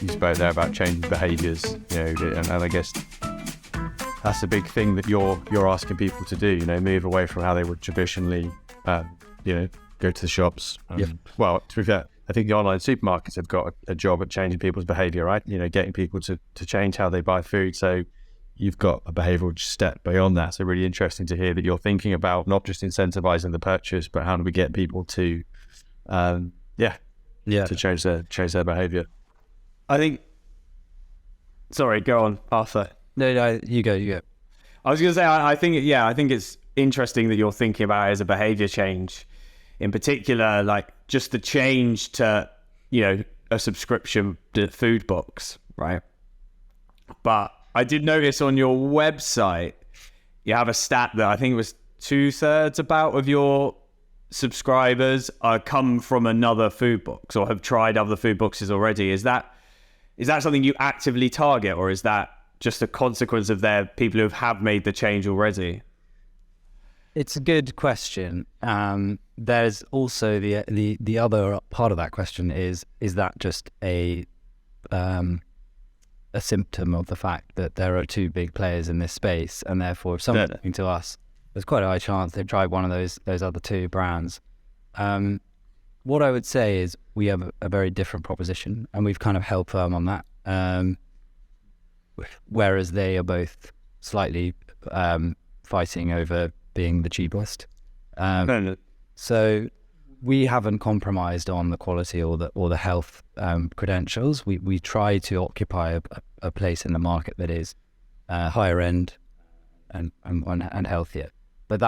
you spoke there about changing behaviours, and I guess that's a big thing that you're asking people to do, move away from how they would traditionally, go to the shops. Well, to be fair, I think the online supermarkets have got a job at changing people's behaviour, right? Getting people to change how they buy food. So you've got a behavioural step beyond that. So really interesting to hear that you're thinking about not just incentivising the purchase, but how do we get people to, to change their behaviour. I think. Sorry, go on, Arthur. No, you go. I was going to say, I think it's interesting that you're thinking about it as a behaviour change. In particular, like just the change to, a subscription to food box, right? But I did notice on your website, you have a stat that I think it was 2/3 about of your subscribers come from another food box or have tried other food boxes already. Is that something you actively target, or is that just a consequence of their people who have made the change already? It's a good question. There's also the other part of that question is that just a symptom of the fact that there are two big players in this space, and therefore if someone's looking to us, there's quite a high chance they've tried one of those other two brands. What I would say is we have a very different proposition, and we've kind of held firm on that. Whereas they are both slightly fighting over being the cheapest. So we haven't compromised on the quality or the health credentials. We try to occupy a place in the market that is higher end and healthier. But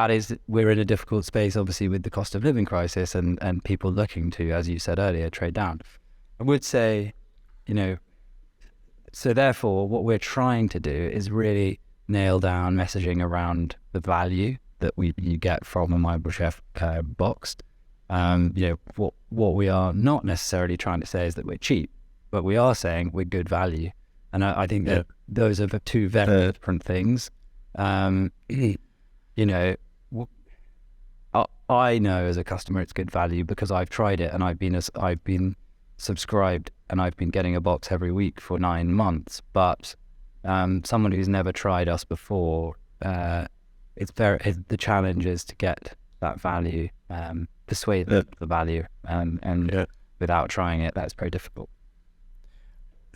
we're in a difficult space, obviously, with the cost of living crisis and people looking to, as you said earlier, trade down. I would say, so therefore what we're trying to do is really nail down messaging around the value that you get from a Mindful Chef boxed. What we are not necessarily trying to say is that we're cheap, but we are saying we're good value. And I think that those are the two very different things. I know as a customer it's good value because I've tried it and I've been subscribed and I've been getting a box every week for 9 months. But someone who's never tried us before, the challenge is to get that value, persuade them of the value, and without trying it, that's very difficult.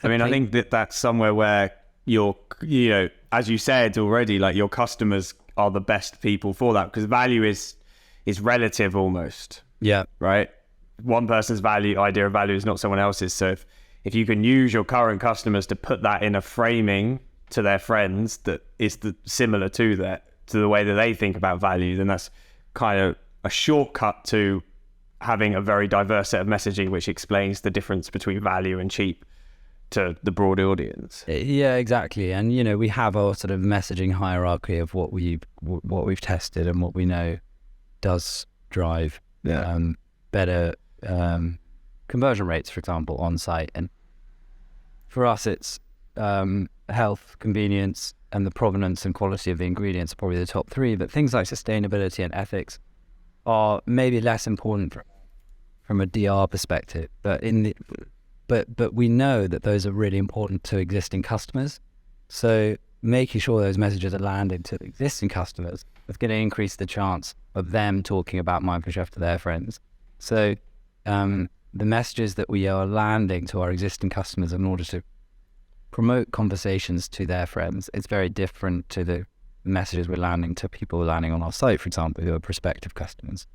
I think that's somewhere where as you said already, like your customers are the best people for that, because value is relative almost. Yeah. Right? One person's idea of value is not someone else's. So if you can use your current customers to put that in a framing to their friends that is similar to the way that they think about value, then that's kind of a shortcut to having a very diverse set of messaging which explains the difference between value and cheap to the broad audience. Yeah, exactly. And we have our sort of messaging hierarchy of what we've tested and what we know does drive better conversion rates, for example, on site. And for us, it's health, convenience, and the provenance and quality of the ingredients are probably the top three. But things like sustainability and ethics are maybe less important from a DR perspective. But we know that those are really important to existing customers. So making sure those messages are landing to existing customers is going to increase the chance of them talking about Mindful Chef to their friends. So the messages that we are landing to our existing customers in order to promote conversations to their friends, it's very different to the messages we're landing to people landing on our site, for example, who are prospective customers.